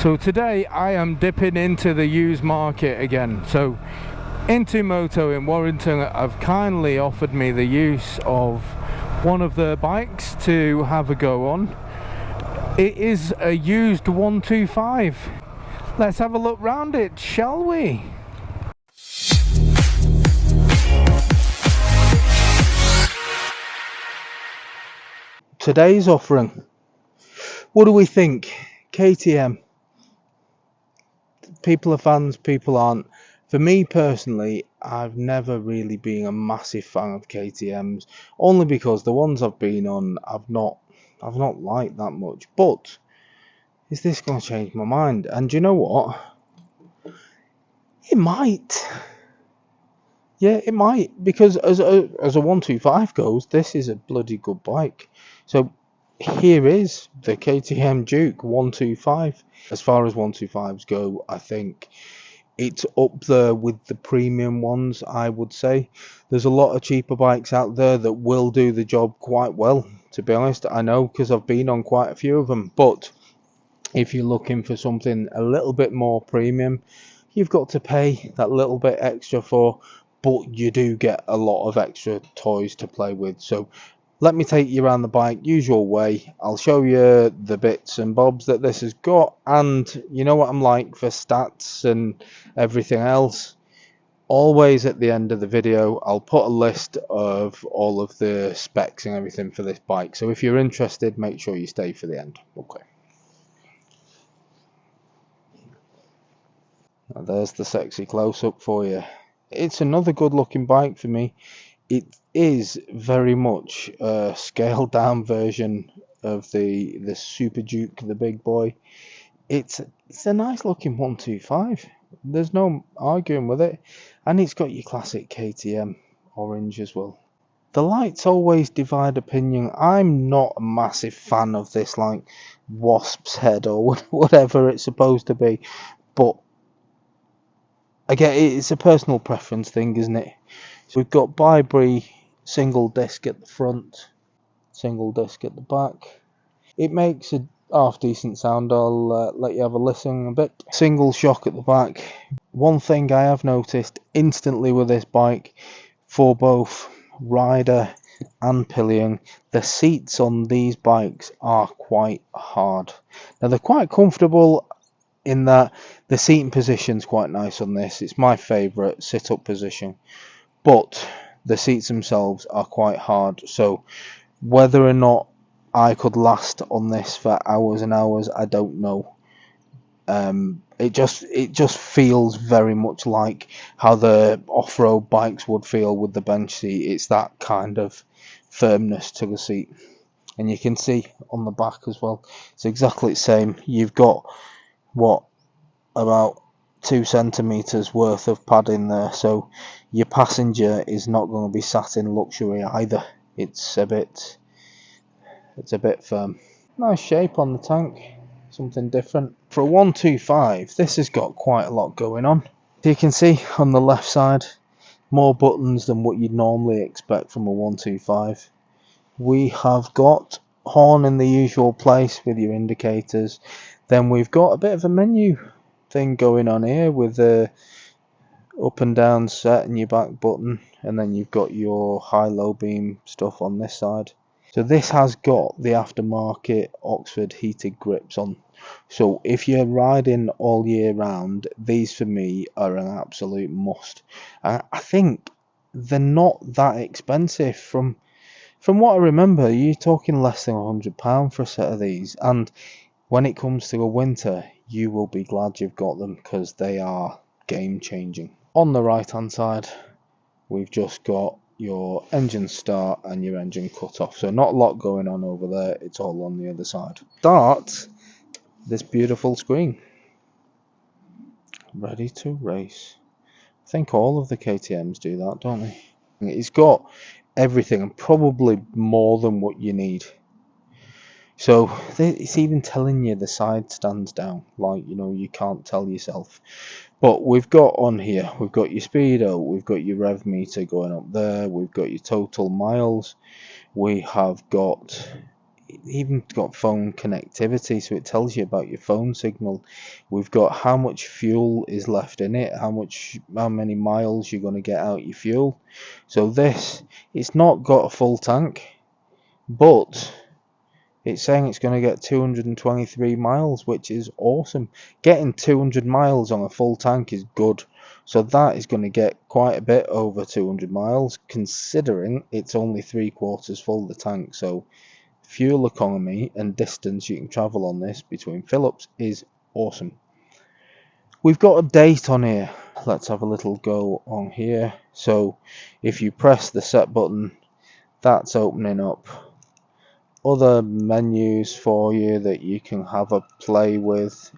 So today I am dipping into the used market again. So Into Moto in Warrington have kindly offered me the use of one of their bikes to have a go on. It is a used 125. Let's have a look round it, shall we? Today's offering, what do we think? KTM. People are fans, people aren't. For me personally, I've never really been a massive fan of KTMs, only because the ones I've been on I've not liked that much. But is this going to change my mind? And you know what? It might. Yeah, it might, because as a 125 goes, this is a bloody good bike. So here is the KTM Duke 125. As far as 125s go, I think it's up there with the premium ones, I would say. There's a lot of cheaper bikes out there that will do the job quite well, to be honest. I know, because I've been on quite a few of them. But if you're looking for something a little bit more premium, you've got to pay that little bit extra for, but you do get a lot of extra toys to play with. So let me take you around the bike usual way. I'll show you the bits and bobs that this has got, and you know what I'm like for stats and everything else. Always at the end of the video I'll put a list of all of the specs and everything for this bike, so if you're interested, make sure you stay for the end. Okay. Now there's the sexy close-up for you. It's another good looking bike for me. It is very much a scaled down version of the Super Duke, the big boy. It's a nice looking 125. There's no arguing with it. And it's got your classic KTM orange as well. The lights always divide opinion. I'm not a massive fan of this, like, wasp's head or whatever it's supposed to be. But again, it's a personal preference thing, isn't it? So we've got Bi-Bri single disc at the front, single disc at the back. It makes a half decent sound. I'll let you have a listen a bit. Single shock at the back. One thing I have noticed instantly with this bike, for both rider and pillion, the seats on these bikes are quite hard. Now they're quite comfortable in that the seating position's quite nice on this. It's my favourite sit-up position, but the seats themselves are quite hard. So whether or not I could last on this for hours and hours, I don't know. It just feels very much like how the off-road bikes would feel with the bench seat. It's that kind of firmness to the seat, and you can see on the back as well, it's exactly the same. You've got what, about 2 centimeters worth of padding there, so your passenger is not going to be sat in luxury either. It's a bit firm. Nice shape on the tank, something different for a 125. This has got quite a lot going on. So you can see on the left side, more buttons than what you'd normally expect from a 125. We have got horn in the usual place with your indicators. Then we've got a bit of a menu thing going on here with the up and down set and your back button, and then you've got your high-low beam stuff on this side. So this has got the aftermarket Oxford heated grips on. So if you're riding all year round, these for me are an absolute must. I think they're not that expensive. From what I remember, you're talking less than £100 for a set of these, and when it comes to a winter, you will be glad you've got them, because they are game changing. On the right hand side, we've just got your engine start and your engine cut off. So not a lot going on over there, it's all on the other side. Start this beautiful screen. Ready to race. I think all of the KTMs do that, don't they? It's got everything and probably more than what you need. So it's even telling you the side stands down, like, you know, you can't tell yourself. But we've got on here, we've got your speedo, we've got your rev meter going up there, we've got your total miles, we have got even got phone connectivity, so it tells you about your phone signal. We've got how much fuel is left in it, how many miles you're going to get out your fuel. So this, it's not got a full tank, but it's saying it's going to get 223 miles, which is awesome. Getting 200 miles on a full tank is good. So that is going to get quite a bit over 200 miles, considering it's only 3/4 full, the tank. So fuel economy and distance you can travel on this between fill-ups is awesome. We've got a date on here. Let's have a little go on here. So if you press the set button, that's opening up other menus for you that you can have a play with.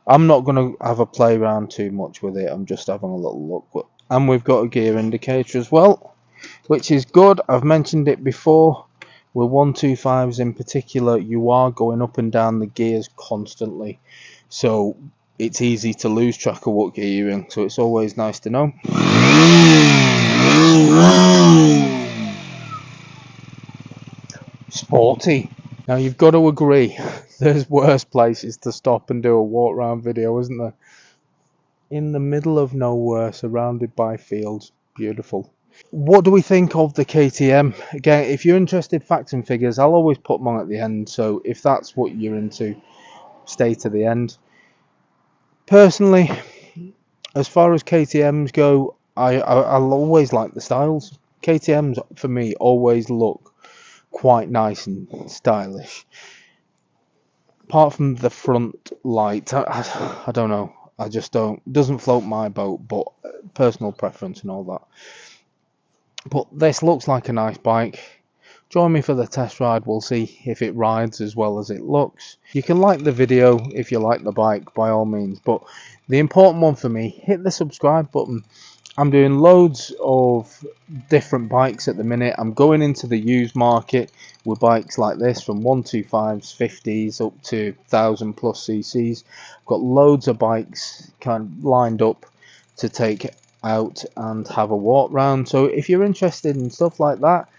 I'm not going to have a play around too much with it, I'm just having a little look. And we've got a gear indicator as well, which is good. I've mentioned it before, with 125s in particular, you are going up and down the gears constantly, so it's easy to lose track of what gear you're in, so it's always nice to know. Sporty. Now you've got to agree, there's worse places to stop and do a walk round video, isn't there? In the middle of nowhere, surrounded by fields, beautiful. What do we think of the KTM? Again, if you're interested, facts and figures, I'll always put them on at the end, so if that's what you're into, stay to the end. Personally, as far as KTMs go, I'll always like the styles. KTMs, for me, always look quite nice and stylish. Apart from the front light, I don't know. I just don't. Doesn't float my boat, but personal preference and all that. But this looks like a nice bike. Join me for the test ride. We'll see if it rides as well as it looks. You can like the video if you like the bike, by all means. But the important one for me, hit the subscribe button. I'm doing loads of different bikes at the minute. I'm going into the used market with bikes like this, from 125s, 50s up to 1000 plus cc's. I've got loads of bikes kind of lined up to take out and have a walk round. So if you're interested in stuff like that,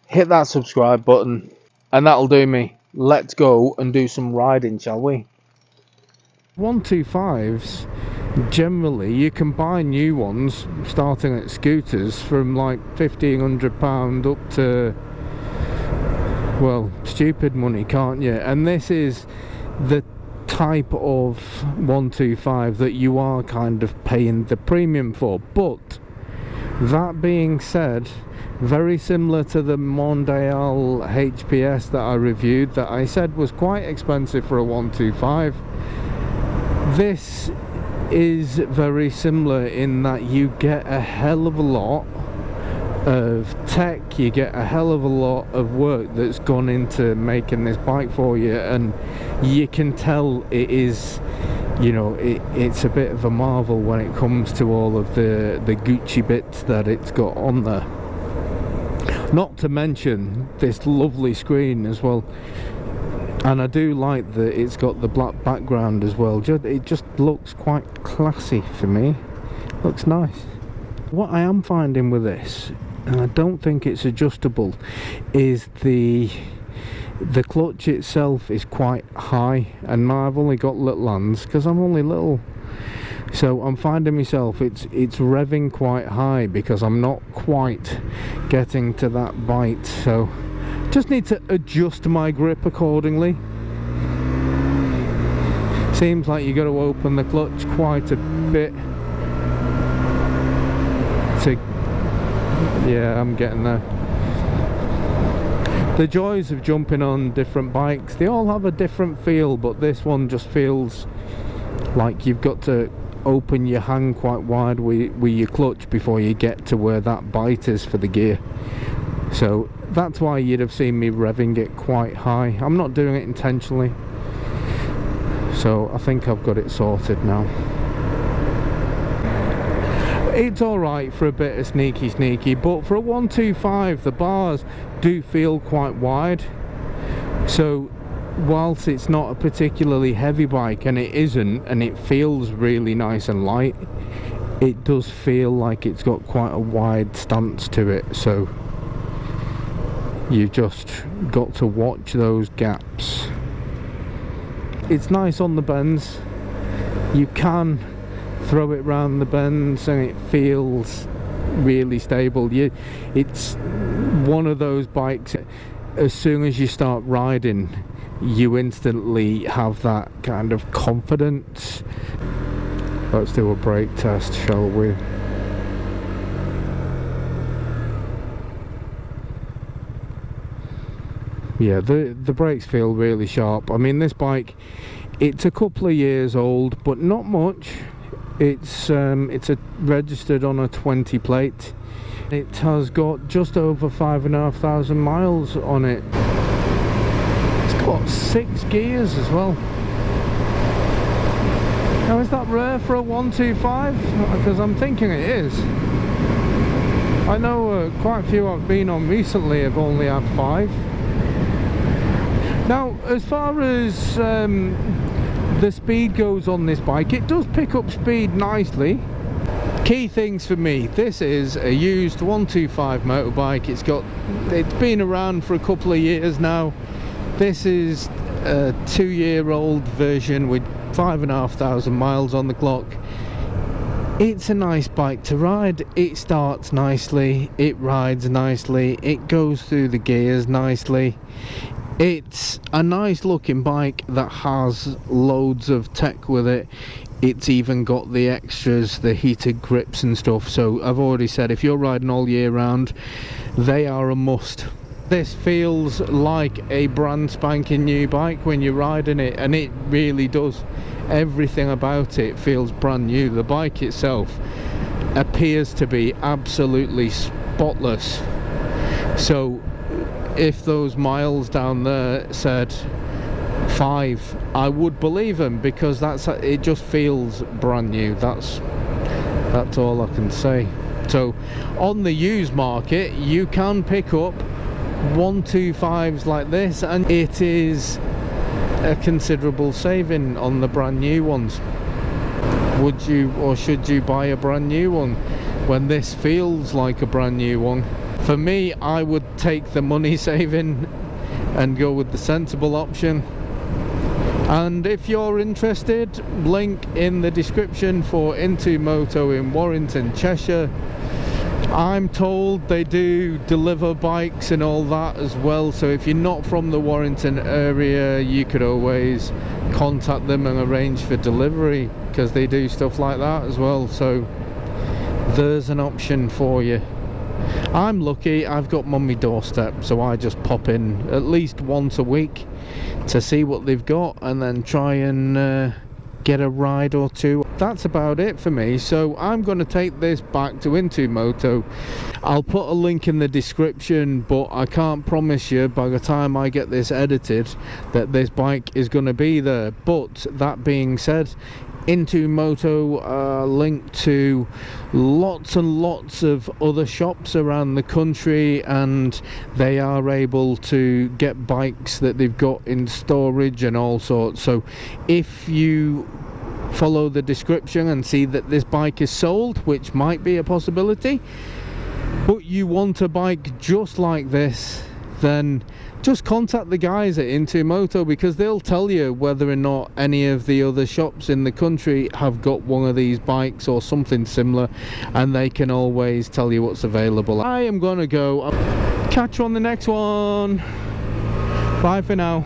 hit that subscribe button and that'll do me. Let's go and do some riding, shall we? 125s, generally you can buy new ones starting at scooters from like £1,500 up to, well, stupid money, can't you? And this is the type of 125 that you are kind of paying the premium for. But that being said, very similar to the Mondial HPS that I reviewed, that I said was quite expensive for a 125. This is very similar in that you get a hell of a lot of tech, you get a hell of a lot of work that's gone into making this bike for you, and you can tell it is, you know, it's a bit of a marvel when it comes to all of the Gucci bits that it's got on there. Not to mention this lovely screen as well. And I do like that it's got the black background as well. It just looks quite classy for me. Looks nice. What I am finding with this, and I don't think it's adjustable, is the clutch itself is quite high, and I've only got little hands because I'm only little. So I'm finding myself it's revving quite high because I'm not quite getting to that bite. So just need to adjust my grip accordingly. Seems like you got to open the clutch quite a bit to, yeah, I'm getting there. The joys of jumping on different bikes, they all have a different feel, but this one just feels like you've got to open your hand quite wide with your clutch before you get to where that bite is for the gear. So that's why you'd have seen me revving it quite high. I'm not doing it intentionally, so I think I've got it sorted now. It's alright for a bit of sneaky, but for a 125 the bars do feel quite wide. So whilst it's not a particularly heavy bike, and it isn't, and it feels really nice and light, it does feel like it's got quite a wide stance to it. So You've just got to watch those gaps. It's nice on the bends. You can throw it round the bends and it feels really stable. It's one of those bikes, as soon as you start riding, you instantly have that kind of confidence. Let's do a brake test, shall we? Yeah, the brakes feel really sharp. I mean, this bike, it's a couple of years old, but not much. It's registered on a 20 plate. It has got just over 5,500 miles on it. It's got 6 gears as well. Now, is that rare for a 125? Because I'm thinking it is. I know quite a few I've been on recently have only had 5. Now, as far as the speed goes on this bike, it does pick up speed nicely. Key things for me: this is a used 125 motorbike. It's been around for a couple of years now. This is a 2-year-old version with 5,500 miles on the clock. It's a nice bike to ride. It starts nicely, it rides nicely, it goes through the gears nicely. It's a nice looking bike that has loads of tech with it. It's even got the extras, the heated grips and stuff. So I've already said, if you're riding all year round, they are a must. This feels like a brand spanking new bike when you're riding it, and it really does. Everything about it feels brand new. The bike itself appears to be absolutely spotless. So if those miles down there said 5, I would believe them, because it just feels brand new. That's all I can say. So on the used market, you can pick up 125s like this, and it is a considerable saving on the brand new ones. Would you or should you buy a brand new one when this feels like a brand new one? For me, I would take the money saving and go with the sensible option. And if you're interested, link in the description for Into Moto in Warrington, Cheshire. I'm told they do deliver bikes and all that as well, so if you're not from the Warrington area, you could always contact them and arrange for delivery, because they do stuff like that as well. So there's an option for you. I'm lucky, I've got them on my doorstep, so I just pop in at least once a week to see what they've got and then try and get a ride or two. That's about it for me, so I'm going to take this back to Into Moto. I'll put a link in the description, but I can't promise you by the time I get this edited that this bike is going to be there. But that being said, Into Moto linked to lots and lots of other shops around the country, and they are able to get bikes that they've got in storage and all sorts. So if you follow the description and see that this bike is sold, which might be a possibility, but you want a bike just like this, then just contact the guys at Into Moto, because they'll tell you whether or not any of the other shops in the country have got one of these bikes or something similar, and they can always tell you what's available. I am gonna go. Catch you on the next one. Bye for now.